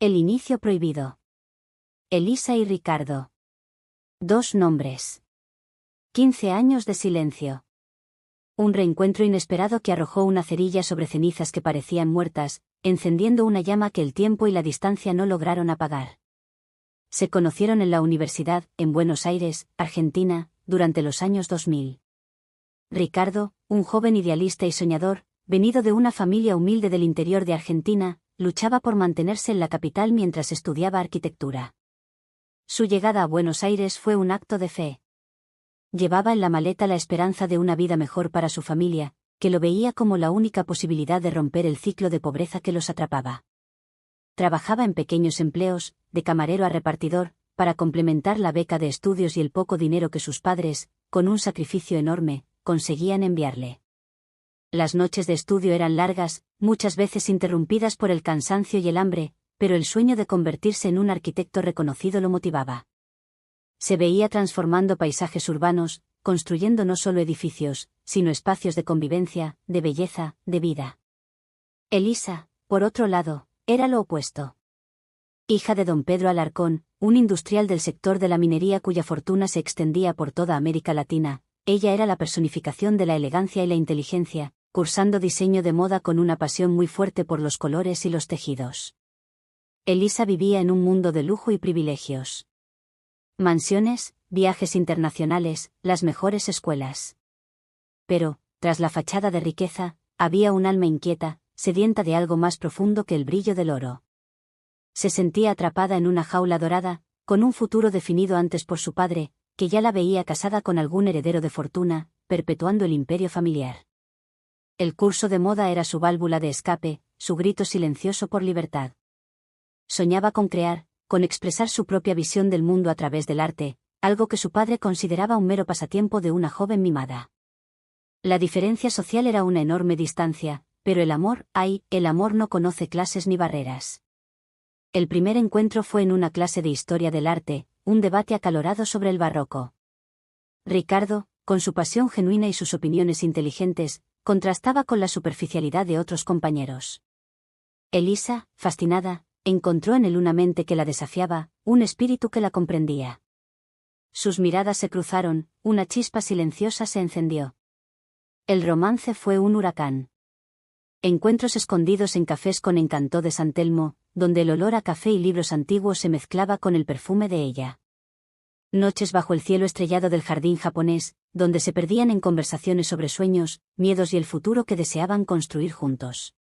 El inicio prohibido. Elisa y Ricardo. 2 nombres. 15 años de silencio. Un reencuentro inesperado que arrojó una cerilla sobre cenizas que parecían muertas, encendiendo una llama que el tiempo y la distancia no lograron apagar. Se conocieron en la universidad, en Buenos Aires, Argentina, durante los años 2000. Ricardo, un joven idealista y soñador, venido de una familia humilde del interior de Argentina, luchaba por mantenerse en la capital mientras estudiaba arquitectura. Su llegada a Buenos Aires fue un acto de fe. Llevaba en la maleta la esperanza de una vida mejor para su familia, que lo veía como la única posibilidad de romper el ciclo de pobreza que los atrapaba. Trabajaba en pequeños empleos, de camarero a repartidor, para complementar la beca de estudios y el poco dinero que sus padres, con un sacrificio enorme, conseguían enviarle. Las noches de estudio eran largas, muchas veces interrumpidas por el cansancio y el hambre, pero el sueño de convertirse en un arquitecto reconocido lo motivaba. Se veía transformando paisajes urbanos, construyendo no solo edificios, sino espacios de convivencia, de belleza, de vida. Elisa, por otro lado, era lo opuesto. Hija de don Pedro Alarcón, un industrial del sector de la minería cuya fortuna se extendía por toda América Latina, ella era la personificación de la elegancia y la inteligencia, cursando diseño de moda con una pasión muy fuerte por los colores y los tejidos. Elisa vivía en un mundo de lujo y privilegios. Mansiones, viajes internacionales, las mejores escuelas. Pero, tras la fachada de riqueza, había un alma inquieta, sedienta de algo más profundo que el brillo del oro. Se sentía atrapada en una jaula dorada, con un futuro definido antes por su padre, que ya la veía casada con algún heredero de fortuna, perpetuando el imperio familiar. El curso de moda era su válvula de escape, su grito silencioso por libertad. Soñaba con crear, con expresar su propia visión del mundo a través del arte, algo que su padre consideraba un mero pasatiempo de una joven mimada. La diferencia social era una enorme distancia, pero el amor no conoce clases ni barreras. El primer encuentro fue en una clase de historia del arte, un debate acalorado sobre el barroco. Ricardo, con su pasión genuina y sus opiniones inteligentes, contrastaba con la superficialidad de otros compañeros. Elisa, fascinada, encontró en él una mente que la desafiaba, un espíritu que la comprendía. Sus miradas se cruzaron, una chispa silenciosa se encendió. El romance fue un huracán. Encuentros escondidos en cafés con Encanto de San Telmo, donde el olor a café y libros antiguos se mezclaba con el perfume de ella. Noches bajo el cielo estrellado del jardín japonés, donde se perdían en conversaciones sobre sueños, miedos y el futuro que deseaban construir juntos.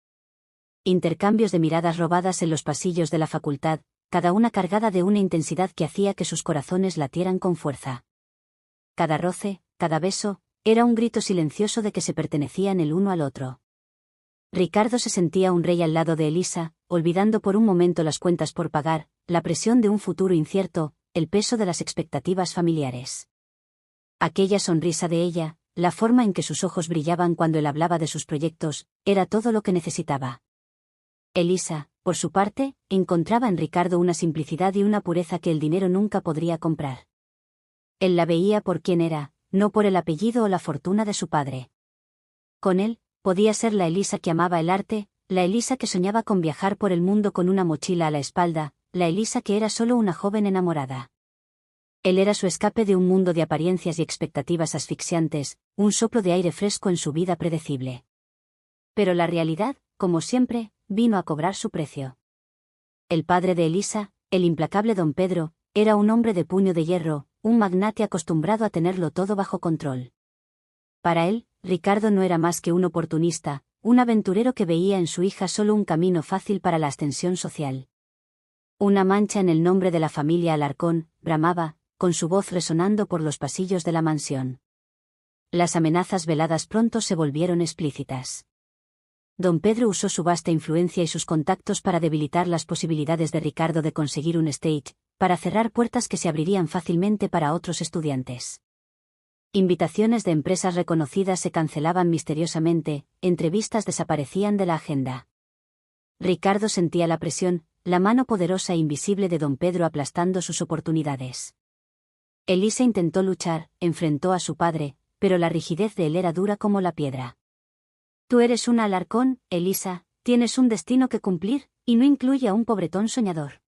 Intercambios de miradas robadas en los pasillos de la facultad, cada una cargada de una intensidad que hacía que sus corazones latieran con fuerza. Cada roce, cada beso, era un grito silencioso de que se pertenecían el uno al otro. Ricardo se sentía un rey al lado de Elisa, olvidando por un momento las cuentas por pagar, la presión de un futuro incierto, el peso de las expectativas familiares. Aquella sonrisa de ella, la forma en que sus ojos brillaban cuando él hablaba de sus proyectos, era todo lo que necesitaba. Elisa, por su parte, encontraba en Ricardo una simplicidad y una pureza que el dinero nunca podría comprar. Él la veía por quien era, no por el apellido o la fortuna de su padre. Con él, podía ser la Elisa que amaba el arte, la Elisa que soñaba con viajar por el mundo con una mochila a la espalda, la Elisa que era solo una joven enamorada. Él era su escape de un mundo de apariencias y expectativas asfixiantes, un soplo de aire fresco en su vida predecible. Pero la realidad, como siempre, vino a cobrar su precio. El padre de Elisa, el implacable don Pedro, era un hombre de puño de hierro, un magnate acostumbrado a tenerlo todo bajo control. Para él, Ricardo no era más que un oportunista, un aventurero que veía en su hija solo un camino fácil para la ascensión social. Una mancha en el nombre de la familia Alarcón, bramaba, con su voz resonando por los pasillos de la mansión. Las amenazas veladas pronto se volvieron explícitas. Don Pedro usó su vasta influencia y sus contactos para debilitar las posibilidades de Ricardo de conseguir un stage, para cerrar puertas que se abrirían fácilmente para otros estudiantes. Invitaciones de empresas reconocidas se cancelaban misteriosamente, entrevistas desaparecían de la agenda. Ricardo sentía la presión, la mano poderosa e invisible de don Pedro aplastando sus oportunidades. Elisa intentó luchar, enfrentó a su padre, pero la rigidez de él era dura como la piedra. «Tú eres una Alarcón, Elisa», tienes un destino que cumplir, y no incluye a un pobretón soñador.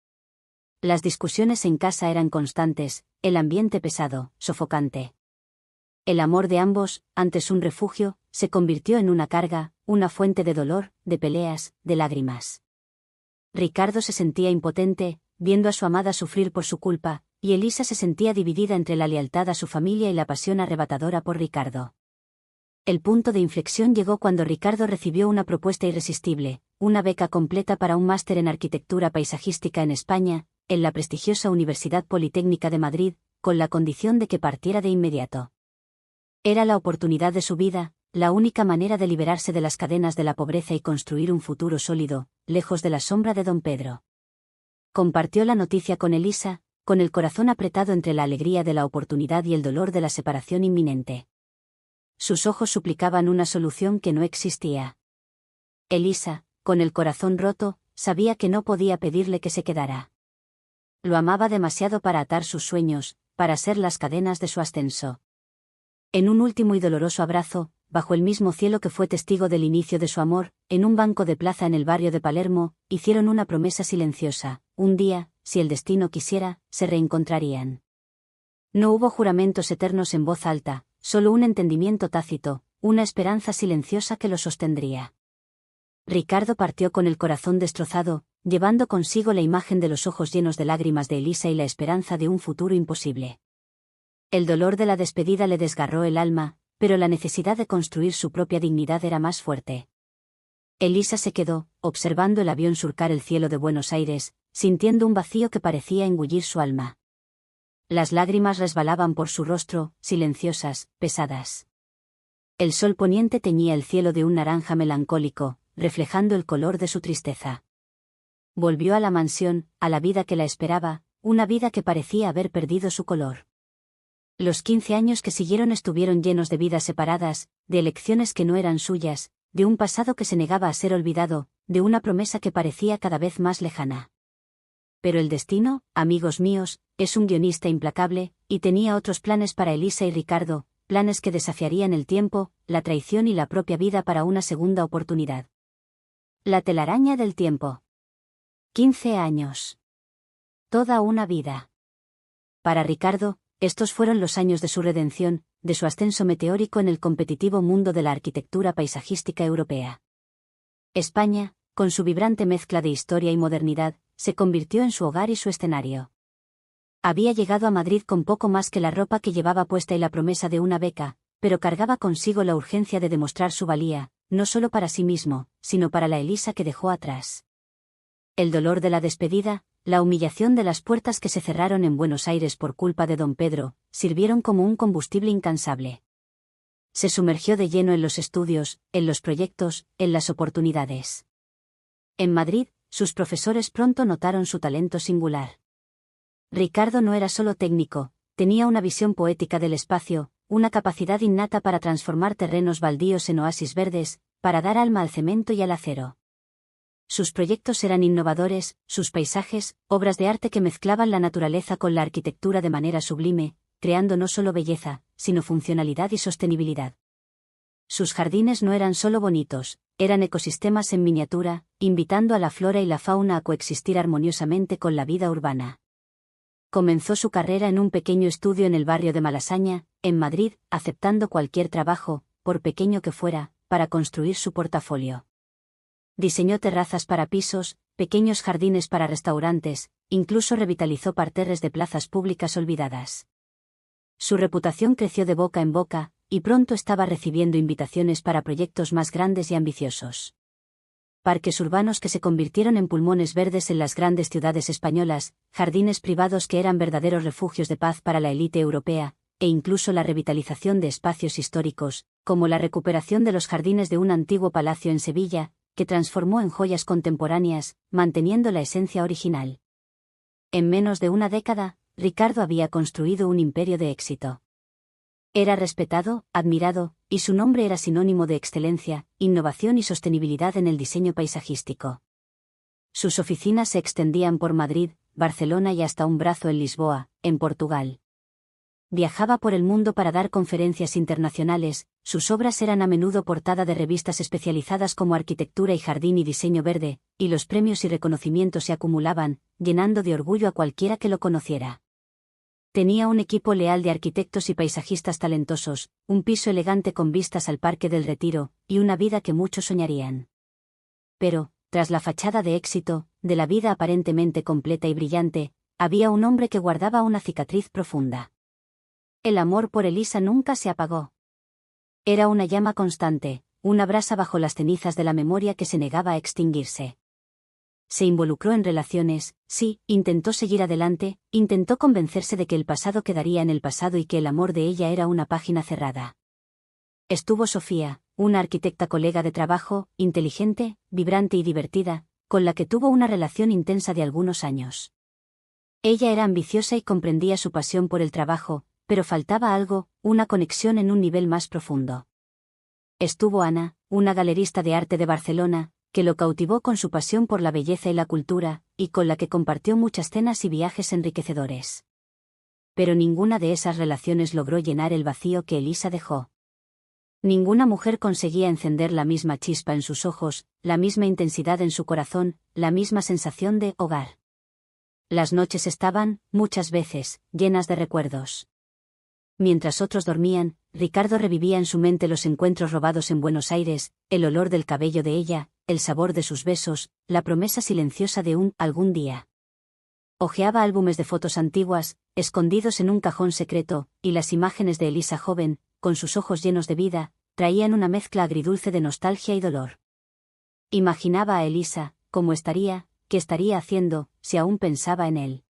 Las discusiones en casa eran constantes, el ambiente pesado, sofocante. El amor de ambos, antes un refugio, se convirtió en una carga, una fuente de dolor, de peleas, de lágrimas. Ricardo se sentía impotente, viendo a su amada sufrir por su culpa, y Elisa se sentía dividida entre la lealtad a su familia y la pasión arrebatadora por Ricardo. El punto de inflexión llegó cuando Ricardo recibió una propuesta irresistible, una beca completa para un máster en arquitectura paisajística en España, en la prestigiosa Universidad Politécnica de Madrid, con la condición de que partiera de inmediato. Era la oportunidad de su vida, la única manera de liberarse de las cadenas de la pobreza y construir un futuro sólido, lejos de la sombra de don Pedro. Compartió la noticia con Elisa, con el corazón apretado entre la alegría de la oportunidad y el dolor de la separación inminente. Sus ojos suplicaban una solución que no existía. Elisa, con el corazón roto, sabía que no podía pedirle que se quedara. Lo amaba demasiado para atar sus sueños, para ser las cadenas de su ascenso. En un último y doloroso abrazo, bajo el mismo cielo que fue testigo del inicio de su amor, en un banco de plaza en el barrio de Palermo, hicieron una promesa silenciosa: un día, si el destino quisiera, se reencontrarían. No hubo juramentos eternos en voz alta, solo un entendimiento tácito, una esperanza silenciosa que lo sostendría. Ricardo partió con el corazón destrozado, llevando consigo la imagen de los ojos llenos de lágrimas de Elisa y la esperanza de un futuro imposible. El dolor de la despedida le desgarró el alma, pero la necesidad de construir su propia dignidad era más fuerte. Elisa se quedó, observando el avión surcar el cielo de Buenos Aires, sintiendo un vacío que parecía engullir su alma. Las lágrimas resbalaban por su rostro, silenciosas, pesadas. El sol poniente teñía el cielo de un naranja melancólico, reflejando el color de su tristeza. Volvió a la mansión, a la vida que la esperaba, una vida que parecía haber perdido su color. Los 15 años que siguieron estuvieron llenos de vidas separadas, de elecciones que no eran suyas, de un pasado que se negaba a ser olvidado, de una promesa que parecía cada vez más lejana. Pero el destino, amigos míos, es un guionista implacable, y tenía otros planes para Elisa y Ricardo, planes que desafiarían el tiempo, la traición y la propia vida para una segunda oportunidad. La telaraña del tiempo. 15 años. Toda una vida. Para Ricardo, estos fueron los años de su redención, de su ascenso meteórico en el competitivo mundo de la arquitectura paisajística europea. España, con su vibrante mezcla de historia y modernidad, se convirtió en su hogar y su escenario. Había llegado a Madrid con poco más que la ropa que llevaba puesta y la promesa de una beca, pero cargaba consigo la urgencia de demostrar su valía, no solo para sí mismo, sino para la Elisa que dejó atrás. El dolor de la despedida, la humillación de las puertas que se cerraron en Buenos Aires por culpa de don Pedro, sirvieron como un combustible incansable. Se sumergió de lleno en los estudios, en los proyectos, en las oportunidades. En Madrid, sus profesores pronto notaron su talento singular. Ricardo no era solo técnico, tenía una visión poética del espacio, una capacidad innata para transformar terrenos baldíos en oasis verdes, para dar alma al cemento y al acero. Sus proyectos eran innovadores, sus paisajes, obras de arte que mezclaban la naturaleza con la arquitectura de manera sublime, creando no solo belleza, sino funcionalidad y sostenibilidad. Sus jardines no eran solo bonitos, eran ecosistemas en miniatura, invitando a la flora y la fauna a coexistir armoniosamente con la vida urbana. Comenzó su carrera en un pequeño estudio en el barrio de Malasaña, en Madrid, aceptando cualquier trabajo, por pequeño que fuera, para construir su portafolio. Diseñó terrazas para pisos, pequeños jardines para restaurantes, incluso revitalizó parterres de plazas públicas olvidadas. Su reputación creció de boca en boca, y pronto estaba recibiendo invitaciones para proyectos más grandes y ambiciosos. Parques urbanos que se convirtieron en pulmones verdes en las grandes ciudades españolas, jardines privados que eran verdaderos refugios de paz para la élite europea, e incluso la revitalización de espacios históricos, como la recuperación de los jardines de un antiguo palacio en Sevilla, que transformó en joyas contemporáneas, manteniendo la esencia original. En menos de una década, Ricardo había construido un imperio de éxito. Era respetado, admirado, y su nombre era sinónimo de excelencia, innovación y sostenibilidad en el diseño paisajístico. Sus oficinas se extendían por Madrid, Barcelona y hasta un brazo en Lisboa, en Portugal. viajaba por el mundo para dar conferencias internacionales, sus obras eran a menudo portada de revistas especializadas como Arquitectura y Jardín y Diseño Verde, y los premios y reconocimientos se acumulaban, llenando de orgullo a cualquiera que lo conociera. Tenía un equipo leal de arquitectos y paisajistas talentosos, un piso elegante con vistas al Parque del Retiro, y una vida que muchos soñarían. Pero, tras la fachada de éxito, de la vida aparentemente completa y brillante, había un hombre que guardaba una cicatriz profunda. El amor por Elisa nunca se apagó. Era una llama constante, una brasa bajo las cenizas de la memoria que se negaba a extinguirse. Se involucró en relaciones, sí, intentó seguir adelante, intentó convencerse de que el pasado quedaría en el pasado y que el amor de ella era una página cerrada. Estuvo Sofía, una arquitecta colega de trabajo, inteligente, vibrante y divertida, con la que tuvo una relación intensa de algunos años. Ella era ambiciosa y comprendía su pasión por el trabajo, pero faltaba algo, una conexión en un nivel más profundo. Estuvo Ana, una galerista de arte de Barcelona, que lo cautivó con su pasión por la belleza y la cultura, y con la que compartió muchas cenas y viajes enriquecedores. Pero ninguna de esas relaciones logró llenar el vacío que Elisa dejó. Ninguna mujer conseguía encender la misma chispa en sus ojos, la misma intensidad en su corazón, la misma sensación de hogar. Las noches estaban, muchas veces, llenas de recuerdos. Mientras otros dormían, Ricardo revivía en su mente los encuentros robados en Buenos Aires, el olor del cabello de ella, el sabor de sus besos, la promesa silenciosa de un algún día. Hojeaba álbumes de fotos antiguas, escondidos en un cajón secreto, y las imágenes de Elisa joven, con sus ojos llenos de vida, traían una mezcla agridulce de nostalgia y dolor. Imaginaba a Elisa, cómo estaría, qué estaría haciendo, si aún pensaba en él.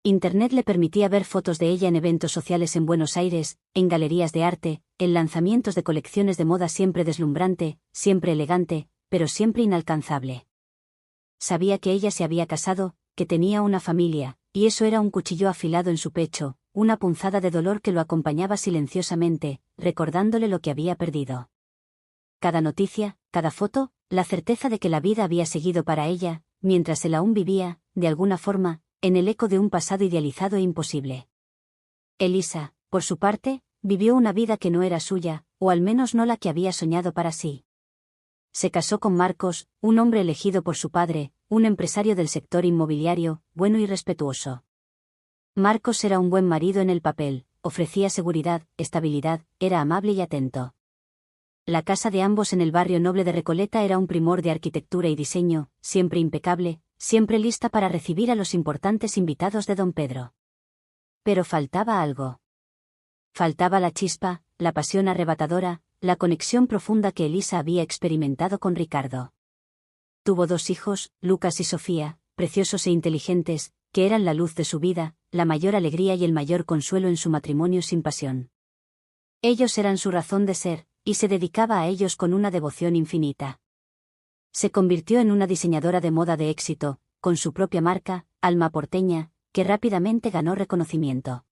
Internet le permitía ver fotos de ella en eventos sociales en Buenos Aires, en galerías de arte, en lanzamientos de colecciones de moda siempre deslumbrante, siempre elegante, pero siempre inalcanzable. Sabía que ella se había casado, que tenía una familia, y eso era un cuchillo afilado en su pecho, una punzada de dolor que lo acompañaba silenciosamente, recordándole lo que había perdido. Cada noticia, cada foto, la certeza de que la vida había seguido para ella, mientras él aún vivía, de alguna forma, en el eco de un pasado idealizado e imposible. Elisa, por su parte, vivió una vida que no era suya, o al menos no la que había soñado para sí. Se casó con Marcos, un hombre elegido por su padre, un empresario del sector inmobiliario, bueno y respetuoso. Marcos era un buen marido en el papel, ofrecía seguridad, estabilidad, era amable y atento. La casa de ambos en el barrio noble de Recoleta era un primor de arquitectura y diseño, siempre impecable, siempre lista para recibir a los importantes invitados de don Pedro. Pero faltaba algo. Faltaba la chispa, la pasión arrebatadora, la conexión profunda que Elisa había experimentado con Ricardo. Tuvo 2 hijos, Lucas y Sofía, preciosos e inteligentes, que eran la luz de su vida, la mayor alegría y el mayor consuelo en su matrimonio sin pasión. Ellos eran su razón de ser, y se dedicaba a ellos con una devoción infinita. Se convirtió en una diseñadora de moda de éxito, con su propia marca, Alma Porteña, que rápidamente ganó reconocimiento.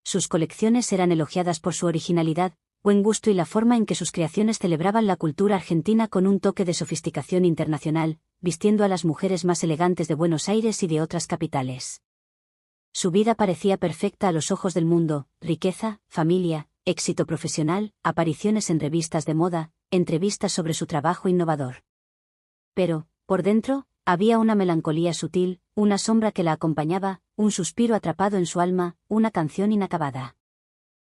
Sus colecciones eran elogiadas por su originalidad, buen gusto y la forma en que sus creaciones celebraban la cultura argentina con un toque de sofisticación internacional, vistiendo a las mujeres más elegantes de Buenos Aires y de otras capitales. Su vida parecía perfecta a los ojos del mundo: riqueza, familia, éxito profesional, apariciones en revistas de moda, entrevistas sobre su trabajo innovador. Pero, por dentro, había una melancolía sutil, una sombra que la acompañaba, un suspiro atrapado en su alma, una canción inacabada.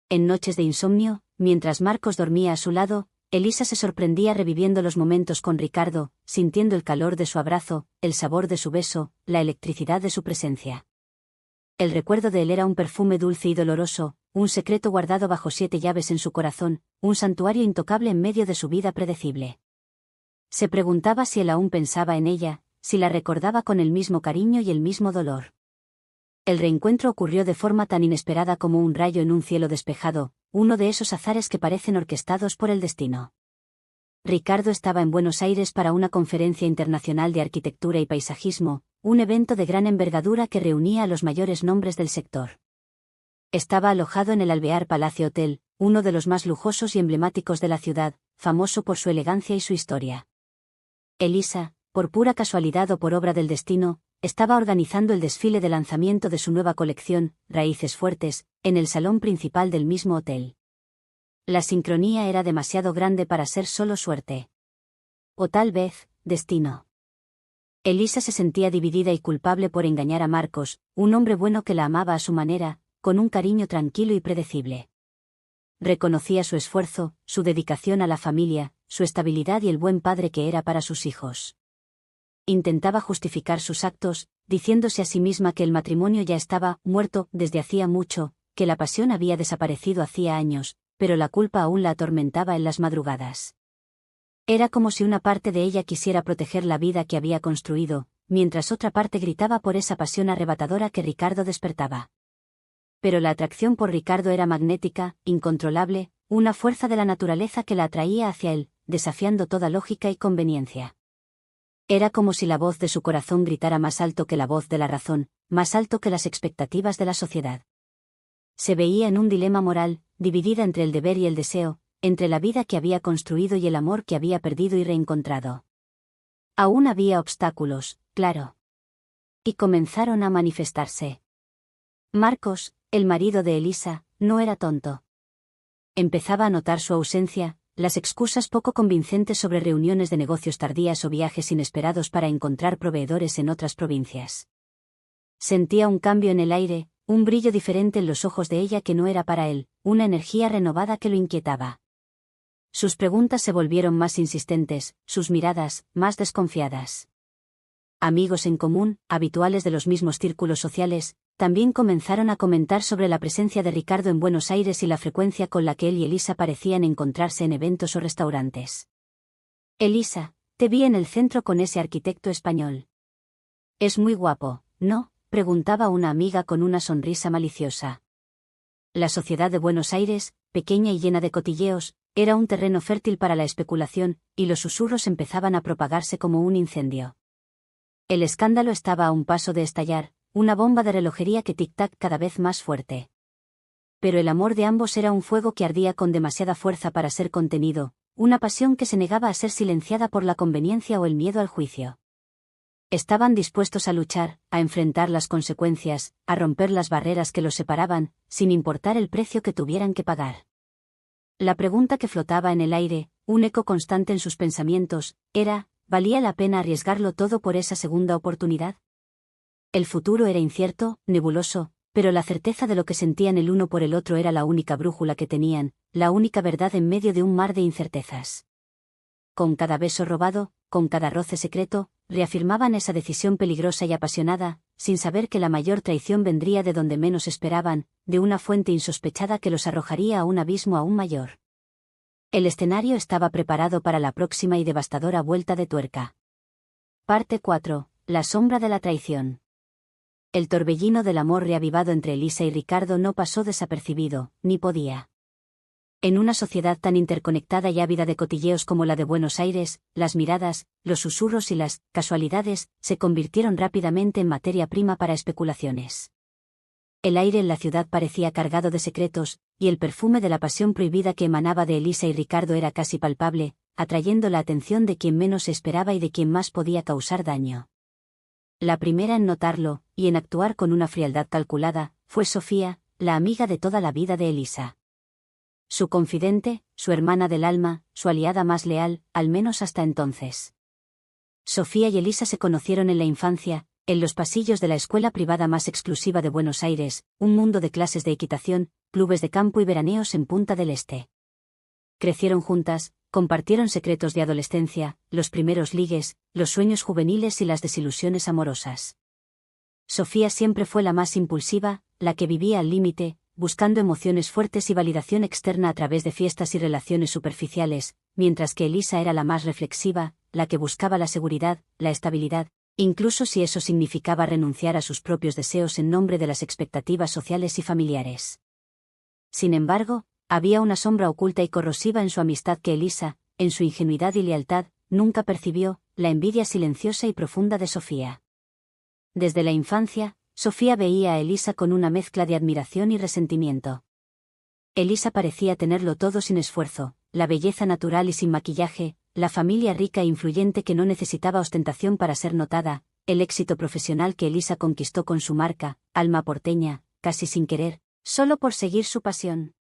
En noches de insomnio, mientras Marcos dormía a su lado, Elisa se sorprendía reviviendo los momentos con Ricardo, sintiendo el calor de su abrazo, el sabor de su beso, la electricidad de su presencia. El recuerdo de él era un perfume dulce y doloroso, un secreto guardado bajo 7 llaves en su corazón, un santuario intocable en medio de su vida predecible. Se preguntaba si él aún pensaba en ella, si la recordaba con el mismo cariño y el mismo dolor. El reencuentro ocurrió de forma tan inesperada como un rayo en un cielo despejado, uno de esos azares que parecen orquestados por el destino. Ricardo estaba en Buenos Aires para una conferencia internacional de arquitectura y paisajismo, un evento de gran envergadura que reunía a los mayores nombres del sector. Estaba alojado en el Alvear Palacio Hotel, uno de los más lujosos y emblemáticos de la ciudad, famoso por su elegancia y su historia. Elisa, por pura casualidad o por obra del destino, estaba organizando el desfile de lanzamiento de su nueva colección, Raíces Fuertes, en el salón principal del mismo hotel. La sincronía era demasiado grande para ser solo suerte. O tal vez, destino. Elisa se sentía dividida y culpable por engañar a Marcos, un hombre bueno que la amaba a su manera, con un cariño tranquilo y predecible. Reconocía su esfuerzo, su dedicación a la familia, su estabilidad y el buen padre que era para sus hijos. Intentaba justificar sus actos, diciéndose a sí misma que el matrimonio ya estaba muerto desde hacía mucho, que la pasión había desaparecido hacía años, pero la culpa aún la atormentaba en las madrugadas. Era como si una parte de ella quisiera proteger la vida que había construido, mientras otra parte gritaba por esa pasión arrebatadora que Ricardo despertaba. Pero la atracción por Ricardo era magnética, incontrolable, una fuerza de la naturaleza que la atraía hacia él, desafiando toda lógica y conveniencia. Era como si la voz de su corazón gritara más alto que la voz de la razón, más alto que las expectativas de la sociedad. Se veía en un dilema moral, dividida entre el deber y el deseo, entre la vida que había construido y el amor que había perdido y reencontrado. Aún había obstáculos, claro. Y comenzaron a manifestarse. Marcos, el marido de Elisa, no era tonto. Empezaba a notar su ausencia, las excusas poco convincentes sobre reuniones de negocios tardías o viajes inesperados para encontrar proveedores en otras provincias. Sentía un cambio en el aire, un brillo diferente en los ojos de ella que no era para él, una energía renovada que lo inquietaba. Sus preguntas se volvieron más insistentes, sus miradas, más desconfiadas. Amigos en común, habituales de los mismos círculos sociales, también comenzaron a comentar sobre la presencia de Ricardo en Buenos Aires y la frecuencia con la que él y Elisa parecían encontrarse en eventos o restaurantes. Elisa, te vi en el centro con ese arquitecto español. Es muy guapo, ¿no?, preguntaba una amiga con una sonrisa maliciosa. La sociedad de Buenos Aires, pequeña y llena de cotilleos, era un terreno fértil para la especulación, y los susurros empezaban a propagarse como un incendio. El escándalo estaba a un paso de estallar, una bomba de relojería que tic-tac cada vez más fuerte. Pero el amor de ambos era un fuego que ardía con demasiada fuerza para ser contenido, una pasión que se negaba a ser silenciada por la conveniencia o el miedo al juicio. Estaban dispuestos a luchar, a enfrentar las consecuencias, a romper las barreras que los separaban, sin importar el precio que tuvieran que pagar. La pregunta que flotaba en el aire, un eco constante en sus pensamientos, era, ¿valía la pena arriesgarlo todo por esa segunda oportunidad? El futuro era incierto, nebuloso, pero la certeza de lo que sentían el uno por el otro era la única brújula que tenían, la única verdad en medio de un mar de incertezas. Con cada beso robado, con cada roce secreto, reafirmaban esa decisión peligrosa y apasionada, sin saber que la mayor traición vendría de donde menos esperaban, de una fuente insospechada que los arrojaría a un abismo aún mayor. El escenario estaba preparado para la próxima y devastadora vuelta de tuerca. Parte 4. La sombra de la traición. El torbellino del amor reavivado entre Elisa y Ricardo no pasó desapercibido, ni podía. En una sociedad tan interconectada y ávida de cotilleos como la de Buenos Aires, las miradas, los susurros y las casualidades se convirtieron rápidamente en materia prima para especulaciones. El aire en la ciudad parecía cargado de secretos, y el perfume de la pasión prohibida que emanaba de Elisa y Ricardo era casi palpable, atrayendo la atención de quien menos se esperaba y de quien más podía causar daño. La primera en notarlo, y en actuar con una frialdad calculada, fue Sofía, la amiga de toda la vida de Elisa. Su confidente, su hermana del alma, su aliada más leal, al menos hasta entonces. Sofía y Elisa se conocieron en la infancia, en los pasillos de la escuela privada más exclusiva de Buenos Aires, un mundo de clases de equitación, clubes de campo y veraneos en Punta del Este. Crecieron juntas, compartieron secretos de adolescencia, los primeros ligues, los sueños juveniles y las desilusiones amorosas. Sofía siempre fue la más impulsiva, la que vivía al límite, buscando emociones fuertes y validación externa a través de fiestas y relaciones superficiales, mientras que Elisa era la más reflexiva, la que buscaba la seguridad, la estabilidad, incluso si eso significaba renunciar a sus propios deseos en nombre de las expectativas sociales y familiares. Sin embargo, había una sombra oculta y corrosiva en su amistad que Elisa, en su ingenuidad y lealtad, nunca percibió, la envidia silenciosa y profunda de Sofía. Desde la infancia, Sofía veía a Elisa con una mezcla de admiración y resentimiento. Elisa parecía tenerlo todo sin esfuerzo, la belleza natural y sin maquillaje, la familia rica e influyente que no necesitaba ostentación para ser notada, el éxito profesional que Elisa conquistó con su marca, Alma Porteña, casi sin querer, solo por seguir su pasión.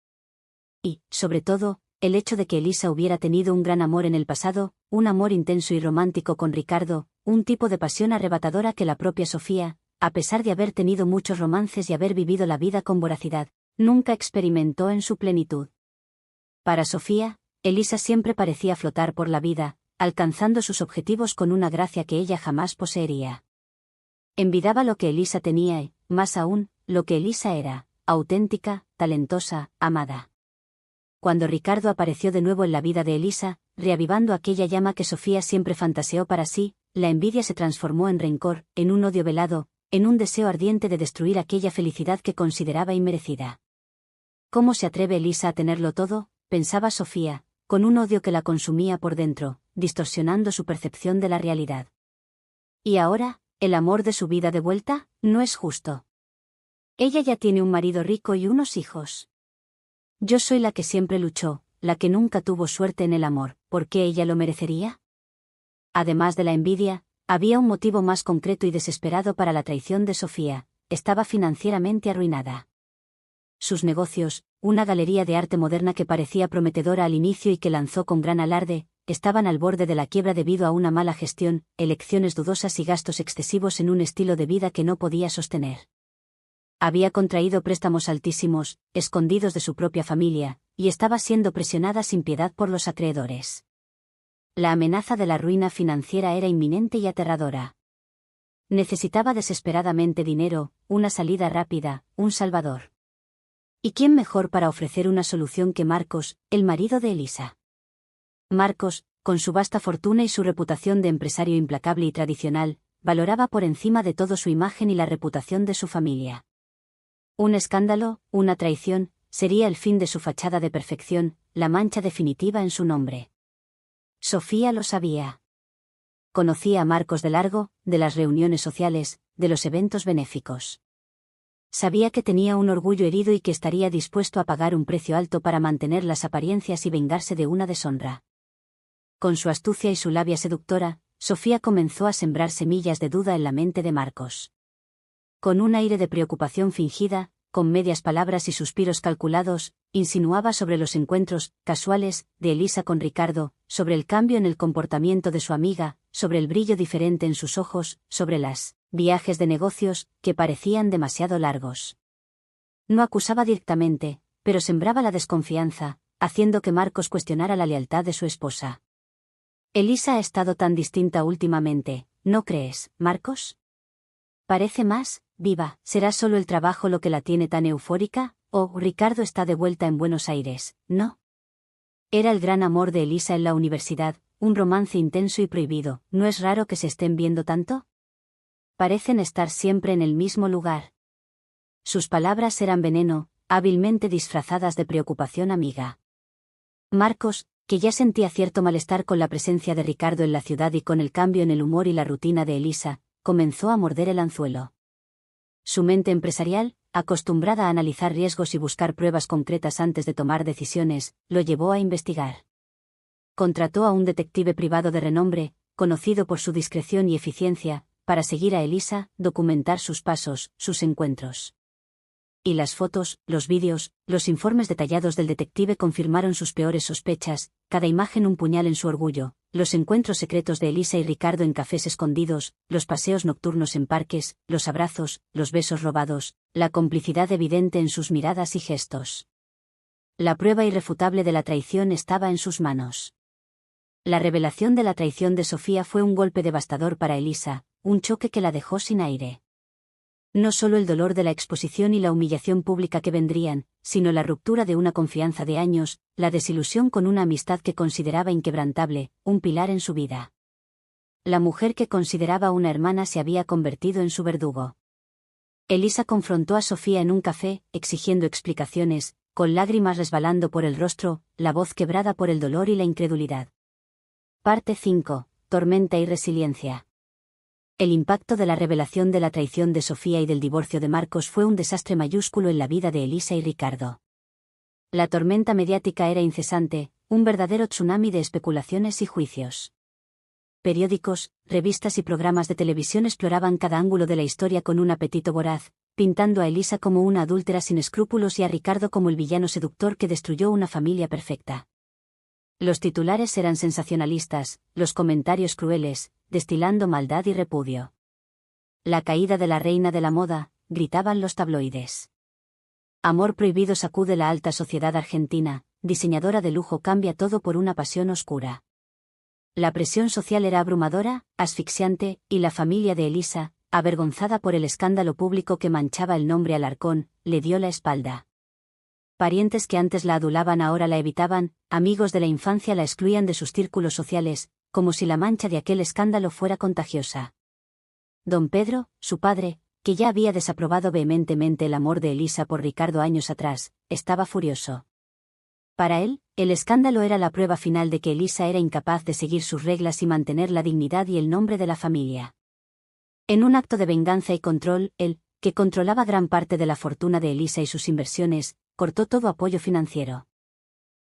Y, sobre todo, el hecho de que Elisa hubiera tenido un gran amor en el pasado, un amor intenso y romántico con Ricardo, un tipo de pasión arrebatadora que la propia Sofía, a pesar de haber tenido muchos romances y haber vivido la vida con voracidad, nunca experimentó en su plenitud. Para Sofía, Elisa siempre parecía flotar por la vida, alcanzando sus objetivos con una gracia que ella jamás poseería. Envidiaba lo que Elisa tenía y, más aún, lo que Elisa era, auténtica, talentosa, amada. Cuando Ricardo apareció de nuevo en la vida de Elisa, reavivando aquella llama que Sofía siempre fantaseó para sí, la envidia se transformó en rencor, en un odio velado, en un deseo ardiente de destruir aquella felicidad que consideraba inmerecida. ¿Cómo se atreve Elisa a tenerlo todo?, pensaba Sofía, con un odio que la consumía por dentro, distorsionando su percepción de la realidad. ¿Y ahora, el amor de su vida de vuelta? No es justo. Ella ya tiene un marido rico y unos hijos. Yo soy la que siempre luchó, la que nunca tuvo suerte en el amor, ¿por qué ella lo merecería? Además de la envidia, había un motivo más concreto y desesperado para la traición de Sofía: estaba financieramente arruinada. Sus negocios, una galería de arte moderna que parecía prometedora al inicio y que lanzó con gran alarde, estaban al borde de la quiebra debido a una mala gestión, elecciones dudosas y gastos excesivos en un estilo de vida que no podía sostener. Había contraído préstamos altísimos, escondidos de su propia familia, y estaba siendo presionada sin piedad por los acreedores. La amenaza de la ruina financiera era inminente y aterradora. Necesitaba desesperadamente dinero, una salida rápida, un salvador. ¿Y quién mejor para ofrecer una solución que Marcos, el marido de Elisa? Marcos, con su vasta fortuna y su reputación de empresario implacable y tradicional, valoraba por encima de todo su imagen y la reputación de su familia. Un escándalo, una traición, sería el fin de su fachada de perfección, la mancha definitiva en su nombre. Sofía lo sabía. Conocía a Marcos de largo, de las reuniones sociales, de los eventos benéficos. Sabía que tenía un orgullo herido y que estaría dispuesto a pagar un precio alto para mantener las apariencias y vengarse de una deshonra. Con su astucia y su labia seductora, Sofía comenzó a sembrar semillas de duda en la mente de Marcos. Con un aire de preocupación fingida, con medias palabras y suspiros calculados, insinuaba sobre los encuentros casuales de Elisa con Ricardo, sobre el cambio en el comportamiento de su amiga, sobre el brillo diferente en sus ojos, sobre las viajes de negocios, que parecían demasiado largos. No acusaba directamente, pero sembraba la desconfianza, haciendo que Marcos cuestionara la lealtad de su esposa. Elisa ha estado tan distinta últimamente, ¿no crees, Marcos? Parece más viva. ¿Será solo el trabajo lo que la tiene tan eufórica? ¿O Ricardo está de vuelta en Buenos Aires? ¿No? Era el gran amor de Elisa en la universidad, un romance intenso y prohibido. ¿No es raro que se estén viendo tanto? Parecen estar siempre en el mismo lugar. Sus palabras eran veneno, hábilmente disfrazadas de preocupación amiga. Marcos, que ya sentía cierto malestar con la presencia de Ricardo en la ciudad y con el cambio en el humor y la rutina de Elisa, comenzó a morder el anzuelo. Su mente empresarial, acostumbrada a analizar riesgos y buscar pruebas concretas antes de tomar decisiones, lo llevó a investigar. Contrató a un detective privado de renombre, conocido por su discreción y eficiencia, para seguir a Elisa, documentar sus pasos, sus encuentros. Y las fotos, los vídeos, los informes detallados del detective confirmaron sus peores sospechas, cada imagen un puñal en su orgullo, los encuentros secretos de Elisa y Ricardo en cafés escondidos, los paseos nocturnos en parques, los abrazos, los besos robados, la complicidad evidente en sus miradas y gestos. La prueba irrefutable de la traición estaba en sus manos. La revelación de la traición de Sofía fue un golpe devastador para Elisa, un choque que la dejó sin aire. No solo el dolor de la exposición y la humillación pública que vendrían, sino la ruptura de una confianza de años, la desilusión con una amistad que consideraba inquebrantable, un pilar en su vida. La mujer que consideraba una hermana se había convertido en su verdugo. Elisa confrontó a Sofía en un café, exigiendo explicaciones, con lágrimas resbalando por el rostro, la voz quebrada por el dolor y la incredulidad. Parte 5. Tormenta y resiliencia. El impacto de la revelación de la traición de Sofía y del divorcio de Marcos fue un desastre mayúsculo en la vida de Elisa y Ricardo. La tormenta mediática era incesante, un verdadero tsunami de especulaciones y juicios. Periódicos, revistas y programas de televisión exploraban cada ángulo de la historia con un apetito voraz, pintando a Elisa como una adúltera sin escrúpulos y a Ricardo como el villano seductor que destruyó una familia perfecta. Los titulares eran sensacionalistas, los comentarios crueles, destilando maldad y repudio. La caída de la reina de la moda, gritaban los tabloides. Amor prohibido sacude la alta sociedad argentina, diseñadora de lujo cambia todo por una pasión oscura. La presión social era abrumadora, asfixiante, y la familia de Elisa, avergonzada por el escándalo público que manchaba el nombre Alarcón, le dio la espalda. Parientes que antes la adulaban ahora la evitaban, amigos de la infancia la excluían de sus círculos sociales, como si la mancha de aquel escándalo fuera contagiosa. Don Pedro, su padre, que ya había desaprobado vehementemente el amor de Elisa por Ricardo años atrás, estaba furioso. Para él, el escándalo era la prueba final de que Elisa era incapaz de seguir sus reglas y mantener la dignidad y el nombre de la familia. En un acto de venganza y control, él, que controlaba gran parte de la fortuna de Elisa y sus inversiones, cortó todo apoyo financiero.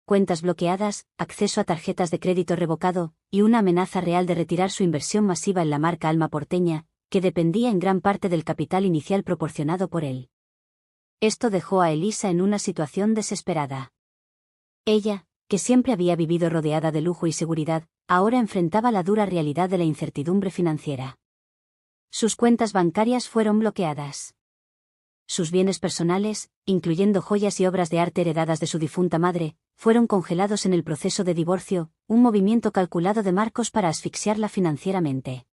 Cuentas bloqueadas, acceso a tarjetas de crédito revocado, y una amenaza real de retirar su inversión masiva en la marca Alma porteña, que dependía en gran parte del capital inicial proporcionado por él. Esto dejó a Elisa en una situación desesperada. Ella, que siempre había vivido rodeada de lujo y seguridad, ahora enfrentaba la dura realidad de la incertidumbre financiera. Sus cuentas bancarias fueron bloqueadas. Sus bienes personales, incluyendo joyas y obras de arte heredadas de su difunta madre, fueron congelados en el proceso de divorcio, un movimiento calculado de Marcos para asfixiarla financieramente.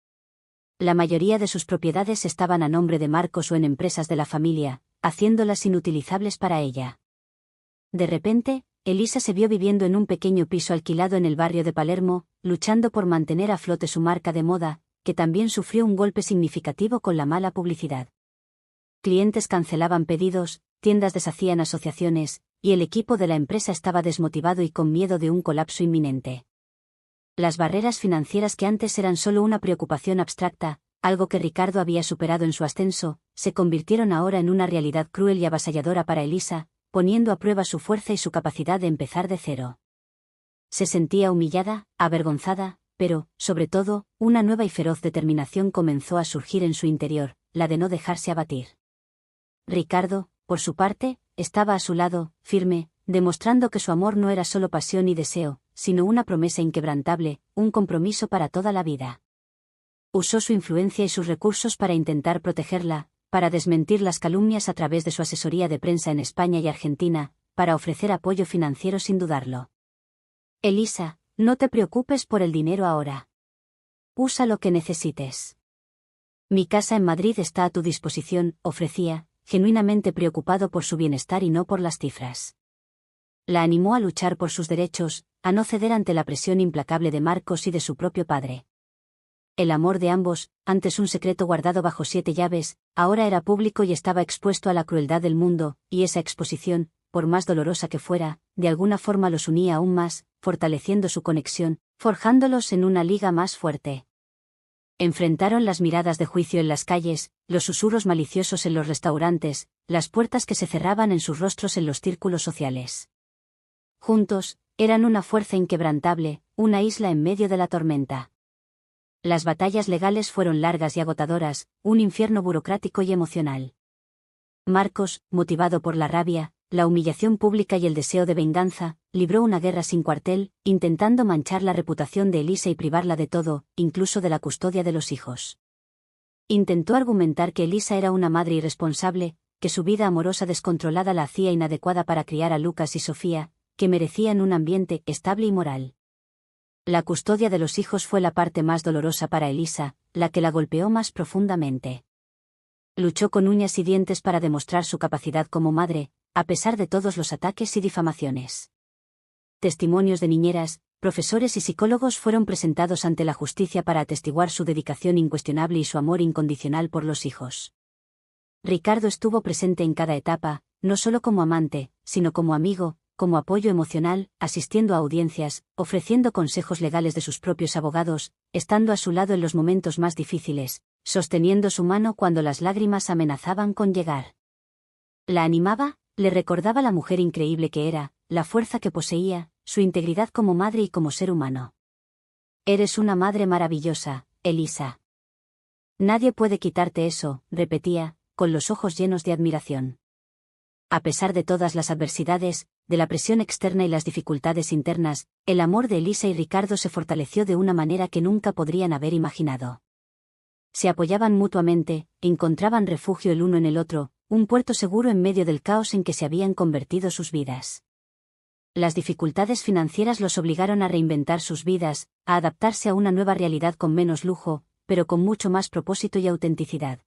La mayoría de sus propiedades estaban a nombre de Marcos o en empresas de la familia, haciéndolas inutilizables para ella. De repente, Elisa se vio viviendo en un pequeño piso alquilado en el barrio de Palermo, luchando por mantener a flote su marca de moda, que también sufrió un golpe significativo con la mala publicidad. Clientes cancelaban pedidos, tiendas deshacían asociaciones, y el equipo de la empresa estaba desmotivado y con miedo de un colapso inminente. Las barreras financieras que antes eran solo una preocupación abstracta, algo que Ricardo había superado en su ascenso, se convirtieron ahora en una realidad cruel y avasalladora para Elisa, poniendo a prueba su fuerza y su capacidad de empezar de cero. Se sentía humillada, avergonzada, pero, sobre todo, una nueva y feroz determinación comenzó a surgir en su interior, la de no dejarse abatir. Ricardo, por su parte, estaba a su lado, firme, demostrando que su amor no era solo pasión y deseo, sino una promesa inquebrantable, un compromiso para toda la vida. Usó su influencia y sus recursos para intentar protegerla, para desmentir las calumnias a través de su asesoría de prensa en España y Argentina, para ofrecer apoyo financiero sin dudarlo. Elisa, no te preocupes por el dinero ahora. Usa lo que necesites. Mi casa en Madrid está a tu disposición, ofrecía, genuinamente preocupado por su bienestar y no por las cifras. La animó a luchar por sus derechos, a no ceder ante la presión implacable de Marcos y de su propio padre. El amor de ambos, antes un secreto guardado bajo 7 llaves, ahora era público y estaba expuesto a la crueldad del mundo, y esa exposición, por más dolorosa que fuera, de alguna forma los unía aún más, fortaleciendo su conexión, forjándolos en una liga más fuerte. Enfrentaron las miradas de juicio en las calles, los susurros maliciosos en los restaurantes, las puertas que se cerraban en sus rostros en los círculos sociales. Juntos, eran una fuerza inquebrantable, una isla en medio de la tormenta. Las batallas legales fueron largas y agotadoras, un infierno burocrático y emocional. Marcos, motivado por la rabia, la humillación pública y el deseo de venganza, libró una guerra sin cuartel, intentando manchar la reputación de Elisa y privarla de todo, incluso de la custodia de los hijos. Intentó argumentar que Elisa era una madre irresponsable, que su vida amorosa descontrolada la hacía inadecuada para criar a Lucas y Sofía, que merecían un ambiente estable y moral. La custodia de los hijos fue la parte más dolorosa para Elisa, la que la golpeó más profundamente. Luchó con uñas y dientes para demostrar su capacidad como madre, a pesar de todos los ataques y difamaciones. Testimonios de niñeras, profesores y psicólogos fueron presentados ante la justicia para atestiguar su dedicación incuestionable y su amor incondicional por los hijos. Ricardo estuvo presente en cada etapa, no solo como amante, sino como amigo, como apoyo emocional, asistiendo a audiencias, ofreciendo consejos legales de sus propios abogados, estando a su lado en los momentos más difíciles, sosteniendo su mano cuando las lágrimas amenazaban con llegar. La animaba, le recordaba la mujer increíble que era, la fuerza que poseía, su integridad como madre y como ser humano. Eres una madre maravillosa, Elisa. Nadie puede quitarte eso, repetía, con los ojos llenos de admiración. A pesar de todas las adversidades, de la presión externa y las dificultades internas, el amor de Elisa y Ricardo se fortaleció de una manera que nunca podrían haber imaginado. Se apoyaban mutuamente, encontraban refugio el uno en el otro, un puerto seguro en medio del caos en que se habían convertido sus vidas. Las dificultades financieras los obligaron a reinventar sus vidas, a adaptarse a una nueva realidad con menos lujo, pero con mucho más propósito y autenticidad.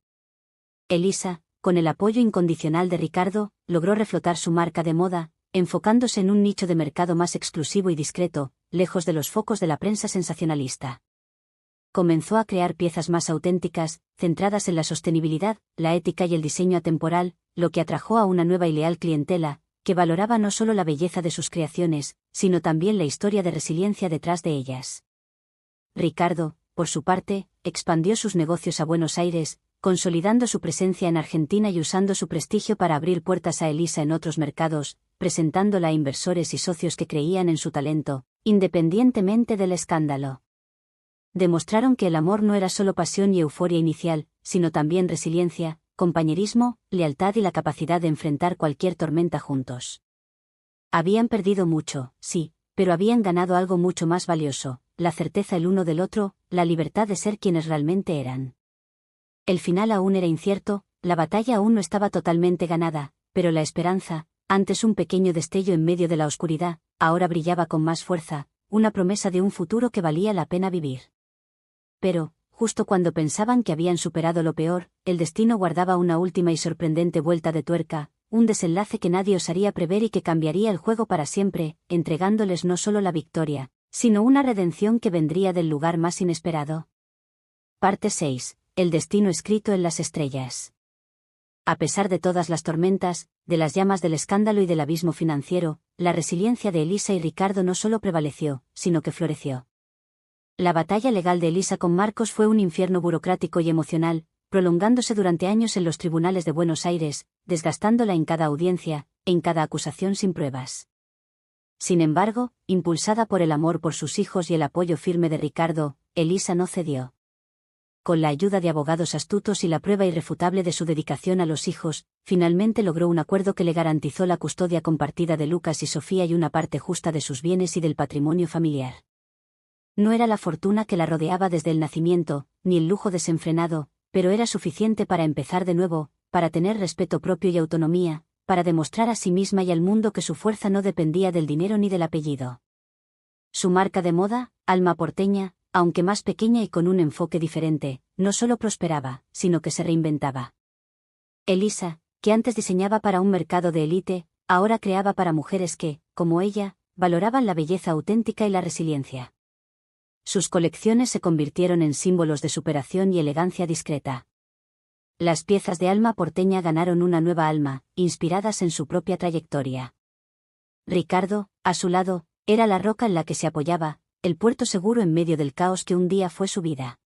Elisa, con el apoyo incondicional de Ricardo, logró reflotar su marca de moda, enfocándose en un nicho de mercado más exclusivo y discreto, lejos de los focos de la prensa sensacionalista. Comenzó a crear piezas más auténticas, centradas en la sostenibilidad, la ética y el diseño atemporal, lo que atrajo a una nueva y leal clientela, que valoraba no solo la belleza de sus creaciones, sino también la historia de resiliencia detrás de ellas. Ricardo, por su parte, expandió sus negocios a Buenos Aires, consolidando su presencia en Argentina y usando su prestigio para abrir puertas a Elisa en otros mercados, presentándola a inversores y socios que creían en su talento, independientemente del escándalo. Demostraron que el amor no era solo pasión y euforia inicial, sino también resiliencia, compañerismo, lealtad y la capacidad de enfrentar cualquier tormenta juntos. Habían perdido mucho, sí, pero habían ganado algo mucho más valioso, la certeza el uno del otro, la libertad de ser quienes realmente eran. El final aún era incierto, la batalla aún no estaba totalmente ganada, pero la esperanza, antes un pequeño destello en medio de la oscuridad, ahora brillaba con más fuerza, una promesa de un futuro que valía la pena vivir. Pero, justo cuando pensaban que habían superado lo peor, el destino guardaba una última y sorprendente vuelta de tuerca, un desenlace que nadie osaría prever y que cambiaría el juego para siempre, entregándoles no solo la victoria, sino una redención que vendría del lugar más inesperado. Parte 6. El destino escrito en las estrellas. A pesar de todas las tormentas, de las llamas del escándalo y del abismo financiero, la resiliencia de Elisa y Ricardo no solo prevaleció, sino que floreció. La batalla legal de Elisa con Marcos fue un infierno burocrático y emocional, prolongándose durante años en los tribunales de Buenos Aires, desgastándola en cada audiencia, en cada acusación sin pruebas. Sin embargo, impulsada por el amor por sus hijos y el apoyo firme de Ricardo, Elisa no cedió. Con la ayuda de abogados astutos y la prueba irrefutable de su dedicación a los hijos, finalmente logró un acuerdo que le garantizó la custodia compartida de Lucas y Sofía y una parte justa de sus bienes y del patrimonio familiar. No era la fortuna que la rodeaba desde el nacimiento, ni el lujo desenfrenado, pero era suficiente para empezar de nuevo, para tener respeto propio y autonomía, para demostrar a sí misma y al mundo que su fuerza no dependía del dinero ni del apellido. Su marca de moda, Alma Porteña, aunque más pequeña y con un enfoque diferente, no solo prosperaba, sino que se reinventaba. Elisa, que antes diseñaba para un mercado de élite, ahora creaba para mujeres que, como ella, valoraban la belleza auténtica y la resiliencia. Sus colecciones se convirtieron en símbolos de superación y elegancia discreta. Las piezas de Alma Porteña ganaron una nueva alma, inspiradas en su propia trayectoria. Ricardo, a su lado, era la roca en la que se apoyaba, el puerto seguro en medio del caos que un día fue su vida.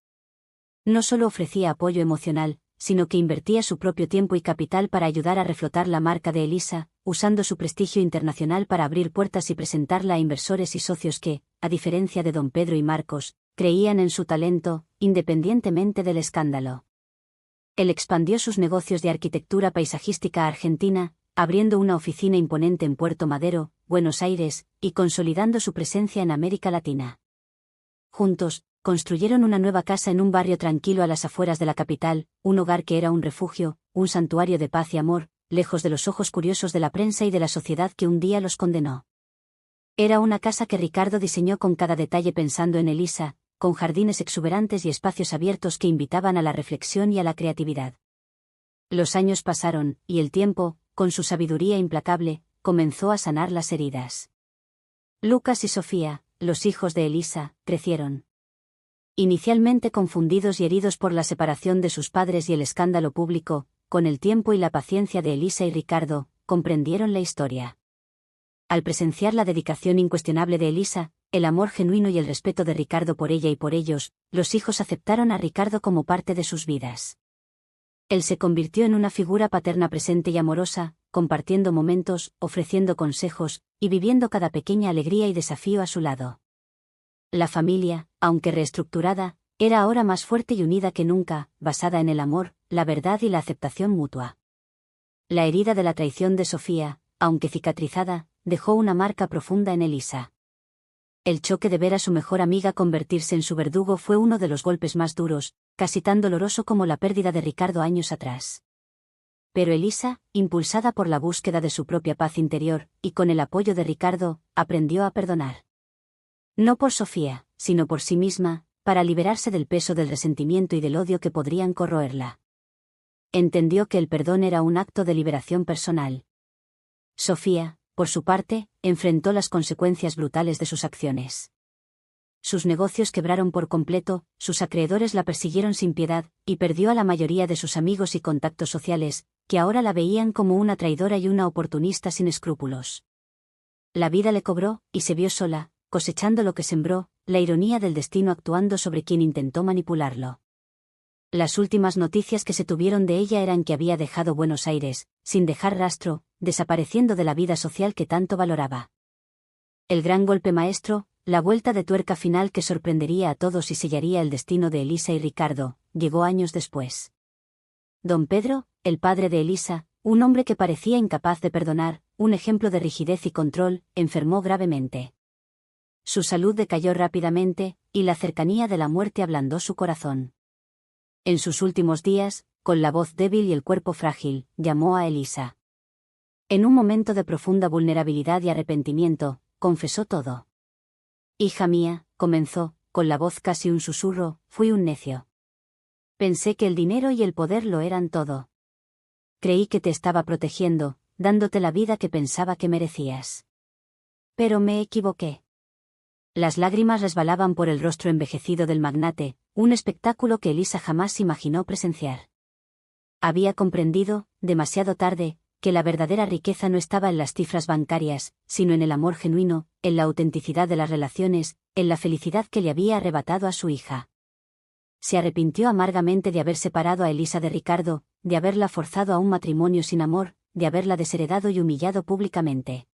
No solo ofrecía apoyo emocional, sino que invertía su propio tiempo y capital para ayudar a reflotar la marca de Elisa, usando su prestigio internacional para abrir puertas y presentarla a inversores y socios que, a diferencia de don Pedro y Marcos, creían en su talento, independientemente del escándalo. Él expandió sus negocios de arquitectura paisajística a Argentina, abriendo una oficina imponente en Puerto Madero, Buenos Aires, y consolidando su presencia en América Latina. Juntos, construyeron una nueva casa en un barrio tranquilo a las afueras de la capital, un hogar que era un refugio, un santuario de paz y amor, lejos de los ojos curiosos de la prensa y de la sociedad que un día los condenó. Era una casa que Ricardo diseñó con cada detalle pensando en Elisa, con jardines exuberantes y espacios abiertos que invitaban a la reflexión y a la creatividad. Los años pasaron, y el tiempo, con su sabiduría implacable, comenzó a sanar las heridas. Lucas y Sofía, los hijos de Elisa, crecieron. Inicialmente confundidos y heridos por la separación de sus padres y el escándalo público, con el tiempo y la paciencia de Elisa y Ricardo, comprendieron la historia. Al presenciar la dedicación incuestionable de Elisa, el amor genuino y el respeto de Ricardo por ella y por ellos, los hijos aceptaron a Ricardo como parte de sus vidas. Él se convirtió en una figura paterna presente y amorosa, compartiendo momentos, ofreciendo consejos, y viviendo cada pequeña alegría y desafío a su lado. La familia, aunque reestructurada, era ahora más fuerte y unida que nunca, basada en el amor, la verdad y la aceptación mutua. La herida de la traición de Sofía, aunque cicatrizada, dejó una marca profunda en Elisa. El choque de ver a su mejor amiga convertirse en su verdugo fue uno de los golpes más duros, casi tan doloroso como la pérdida de Ricardo años atrás. Pero Elisa, impulsada por la búsqueda de su propia paz interior, y con el apoyo de Ricardo, aprendió a perdonar. No por Sofía, sino por sí misma, para liberarse del peso del resentimiento y del odio que podrían corroerla. Entendió que el perdón era un acto de liberación personal. Sofía, por su parte, enfrentó las consecuencias brutales de sus acciones. Sus negocios quebraron por completo, sus acreedores la persiguieron sin piedad, y perdió a la mayoría de sus amigos y contactos sociales, que ahora la veían como una traidora y una oportunista sin escrúpulos. La vida le cobró, y se vio sola, cosechando lo que sembró, la ironía del destino actuando sobre quien intentó manipularlo. Las últimas noticias que se tuvieron de ella eran que había dejado Buenos Aires, sin dejar rastro, desapareciendo de la vida social que tanto valoraba. El gran golpe maestro, la vuelta de tuerca final que sorprendería a todos y sellaría el destino de Elisa y Ricardo, llegó años después. Don Pedro, el padre de Elisa, un hombre que parecía incapaz de perdonar, un ejemplo de rigidez y control, enfermó gravemente. Su salud decayó rápidamente, y la cercanía de la muerte ablandó su corazón. En sus últimos días, con la voz débil y el cuerpo frágil, llamó a Elisa. En un momento de profunda vulnerabilidad y arrepentimiento, confesó todo. «Hija mía», comenzó, con la voz casi un susurro, «fui un necio. Pensé que el dinero y el poder lo eran todo. Creí que te estaba protegiendo, dándote la vida que pensaba que merecías. Pero me equivoqué». Las lágrimas resbalaban por el rostro envejecido del magnate, un espectáculo que Elisa jamás imaginó presenciar. Había comprendido, demasiado tarde, que la verdadera riqueza no estaba en las cifras bancarias, sino en el amor genuino, en la autenticidad de las relaciones, en la felicidad que le había arrebatado a su hija. Se arrepintió amargamente de haber separado a Elisa de Ricardo, de haberla forzado a un matrimonio sin amor, de haberla desheredado y humillado públicamente.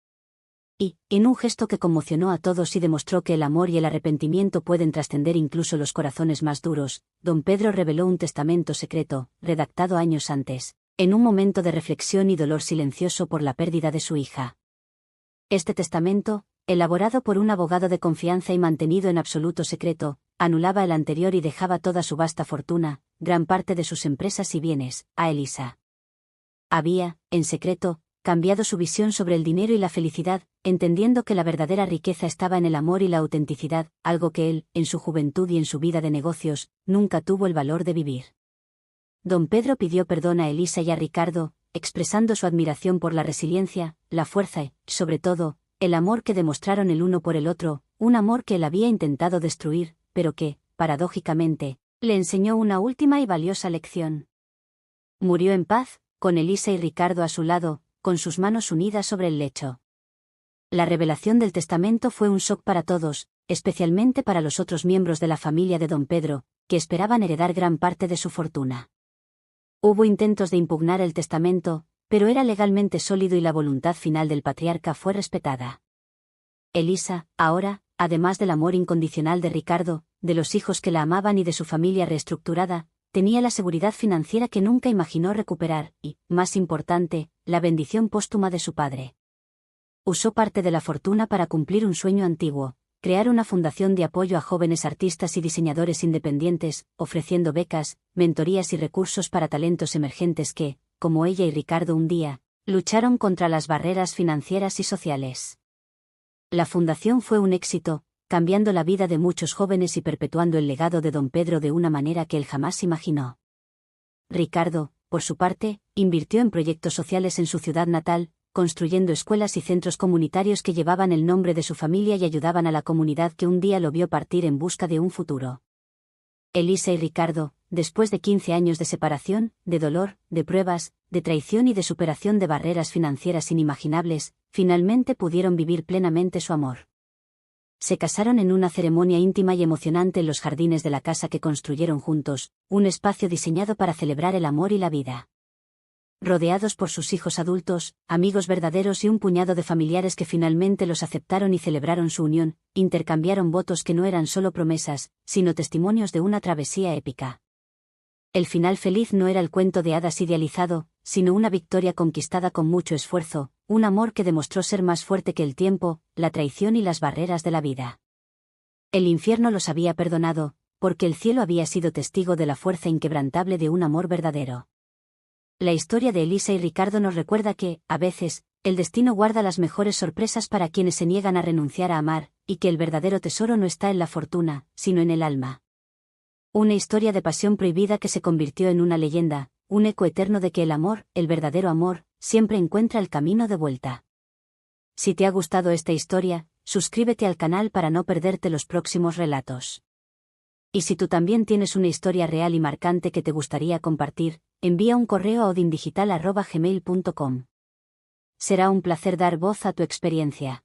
Y, en un gesto que conmocionó a todos y demostró que el amor y el arrepentimiento pueden trascender incluso los corazones más duros, don Pedro reveló un testamento secreto, redactado años antes, en un momento de reflexión y dolor silencioso por la pérdida de su hija. Este testamento, elaborado por un abogado de confianza y mantenido en absoluto secreto, anulaba el anterior y dejaba toda su vasta fortuna, gran parte de sus empresas y bienes, a Elisa. Había, en secreto, cambiado su visión sobre el dinero y la felicidad, entendiendo que la verdadera riqueza estaba en el amor y la autenticidad, algo que él, en su juventud y en su vida de negocios, nunca tuvo el valor de vivir. Don Pedro pidió perdón a Elisa y a Ricardo, expresando su admiración por la resiliencia, la fuerza y, sobre todo, el amor que demostraron el uno por el otro, un amor que él había intentado destruir, pero que, paradójicamente, le enseñó una última y valiosa lección. Murió en paz, con Elisa y Ricardo a su lado, con sus manos unidas sobre el lecho. La revelación del testamento fue un shock para todos, especialmente para los otros miembros de la familia de don Pedro, que esperaban heredar gran parte de su fortuna. Hubo intentos de impugnar el testamento, pero era legalmente sólido y la voluntad final del patriarca fue respetada. Elisa, ahora, además del amor incondicional de Ricardo, de los hijos que la amaban y de su familia reestructurada, tenía la seguridad financiera que nunca imaginó recuperar y, más importante, la bendición póstuma de su padre. Usó parte de la fortuna para cumplir un sueño antiguo, crear una fundación de apoyo a jóvenes artistas y diseñadores independientes, ofreciendo becas, mentorías y recursos para talentos emergentes que, como ella y Ricardo un día, lucharon contra las barreras financieras y sociales. La fundación fue un éxito, cambiando la vida de muchos jóvenes y perpetuando el legado de don Pedro de una manera que él jamás imaginó. Ricardo, por su parte, invirtió en proyectos sociales en su ciudad natal, construyendo escuelas y centros comunitarios que llevaban el nombre de su familia y ayudaban a la comunidad que un día lo vio partir en busca de un futuro. Elisa y Ricardo, después de 15 años de separación, de dolor, de pruebas, de traición y de superación de barreras financieras inimaginables, finalmente pudieron vivir plenamente su amor. Se casaron en una ceremonia íntima y emocionante en los jardines de la casa que construyeron juntos, un espacio diseñado para celebrar el amor y la vida. Rodeados por sus hijos adultos, amigos verdaderos y un puñado de familiares que finalmente los aceptaron y celebraron su unión, intercambiaron votos que no eran solo promesas, sino testimonios de una travesía épica. El final feliz no era el cuento de hadas idealizado, sino una victoria conquistada con mucho esfuerzo, un amor que demostró ser más fuerte que el tiempo, la traición y las barreras de la vida. El infierno los había perdonado, porque el cielo había sido testigo de la fuerza inquebrantable de un amor verdadero. La historia de Elisa y Ricardo nos recuerda que, a veces, el destino guarda las mejores sorpresas para quienes se niegan a renunciar a amar, y que el verdadero tesoro no está en la fortuna, sino en el alma. Una historia de pasión prohibida que se convirtió en una leyenda, un eco eterno de que el amor, el verdadero amor, siempre encuentra el camino de vuelta. Si te ha gustado esta historia, suscríbete al canal para no perderte los próximos relatos. Y si tú también tienes una historia real y marcante que te gustaría compartir, envía un correo a odindigital@gmail.com. Será un placer dar voz a tu experiencia.